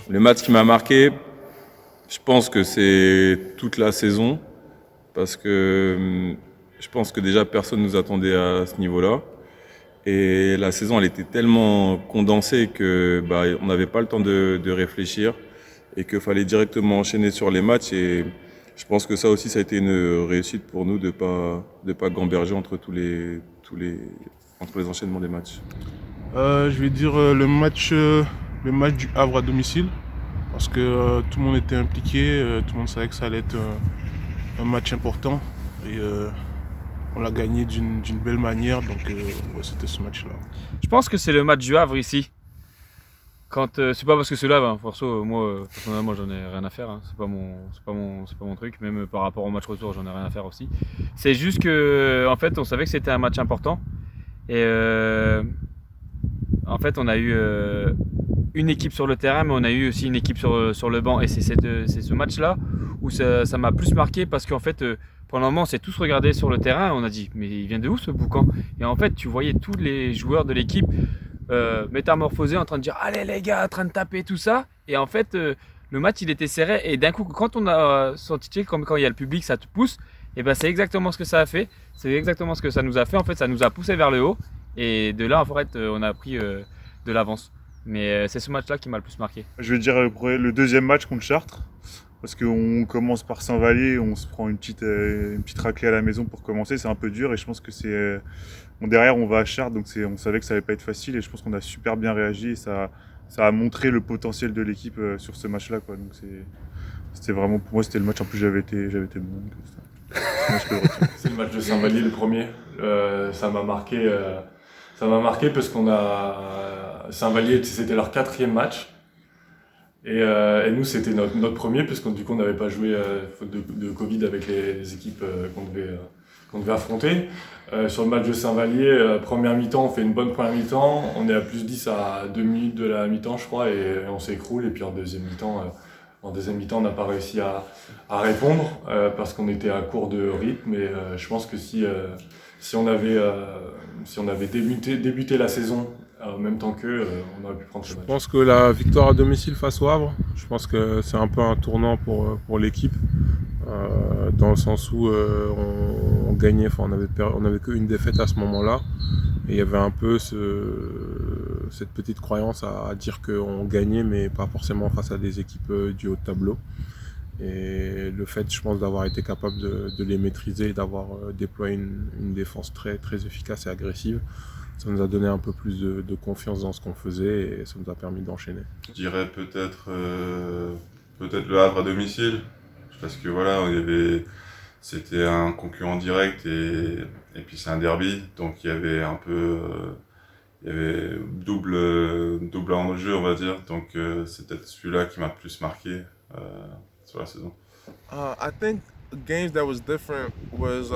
Le match qui m'a marqué, je pense que c'est toute la saison, parce que je pense que déjà personne ne nous attendait à ce niveau-là. Et la saison, elle était tellement condensée que on n'avait pas le temps de réfléchir et qu'il fallait directement enchaîner sur les matchs. Et je pense que ça aussi, ça a été une réussite pour nous de pas gamberger entre les enchaînements des matchs. Je vais dire le match du Havre à domicile, parce que tout le monde était impliqué, tout le monde savait que ça allait être un match important et on l'a gagné d'une belle manière, donc ouais, c'était ce match-là. Je pense que c'est le match du Havre ici. C'est pas parce que c'est là, moi personnellement j'en ai rien à faire, hein. C'est pas mon truc, même par rapport au match retour j'en ai rien à faire aussi. C'est juste que en fait on savait que c'était un match important et en fait on a eu une équipe sur le terrain, mais on a eu aussi une équipe sur le banc, et c'est ce match-là où ça m'a plus marqué, parce qu'en fait pendant un moment on s'est tous regardés sur le terrain et on a dit mais il vient de où ce boucan? Et en fait tu voyais tous les joueurs de l'équipe métamorphosé, en train de dire allez les gars, en train de taper tout ça, et en fait le match il était serré, et d'un coup quand on a senti, comme quand il y a le public ça te pousse, et ben c'est exactement ce que ça a fait, c'est exactement ce que ça nous a fait, en fait ça nous a poussé vers le haut, et de là en fait on a pris de l'avance, mais c'est ce match là qui m'a le plus marqué. Je vais dire le deuxième match contre Chartres, parce qu'on commence par Saint-Vallier, on se prend une petite raclée à la maison pour commencer, c'est un peu dur, et je pense que derrière on va à Chartres, donc on savait que ça allait pas être facile, et je pense qu'on a super bien réagi, et ça a montré le potentiel de l'équipe sur ce match-là, quoi. Donc c'était vraiment, pour moi c'était le match, en plus j'avais été bon. C'est le match de Saint-Vallier, le premier. Ça m'a marqué parce Saint-Vallier, c'était leur 4e match. Et nous, c'était notre premier, parce qu'on n'avait pas joué faute de Covid avec les équipes qu'on devait affronter. Sur le match de Saint-Vallier, première mi-temps, on fait une bonne première mi-temps. On est à plus 10 à 2 minutes de la mi-temps, je crois, et on s'écroule. Et puis en deuxième mi-temps, on n'a pas réussi à répondre parce qu'on était à court de rythme. Et je pense que si on avait débuté la saison en même temps qu'eux, on aurait pu prendre ce match. Je pense que la victoire à domicile face au Havre, je pense que c'est un peu un tournant pour l'équipe, dans le sens où on gagnait, on avait qu'une défaite à ce moment-là, et il y avait un peu cette petite croyance à dire qu'on gagnait, mais pas forcément face à des équipes du haut de tableau. Et le fait, je pense, d'avoir été capable de les maîtriser et d'avoir déployé une défense très, très efficace et agressive, ça nous a donné un peu plus de confiance dans ce qu'on faisait, et ça nous a permis d'enchaîner. Je dirais peut-être le Havre à domicile, parce que voilà, c'était un concurrent direct, et puis c'est un derby, donc il y avait un peu double enjeu, on va dire, donc c'est peut-être celui-là qui m'a le plus marqué sur la saison. I think games that was different was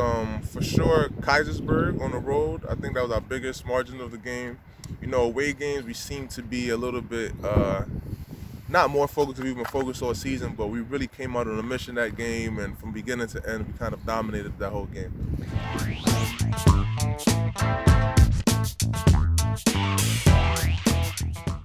for sure Kaisersburg on the road. I think that was our biggest margin of the game. You know, away games we seem to be a little bit not more focused, we've been focused all season, but we really came out on a mission that game, and from beginning to end we kind of dominated that whole game.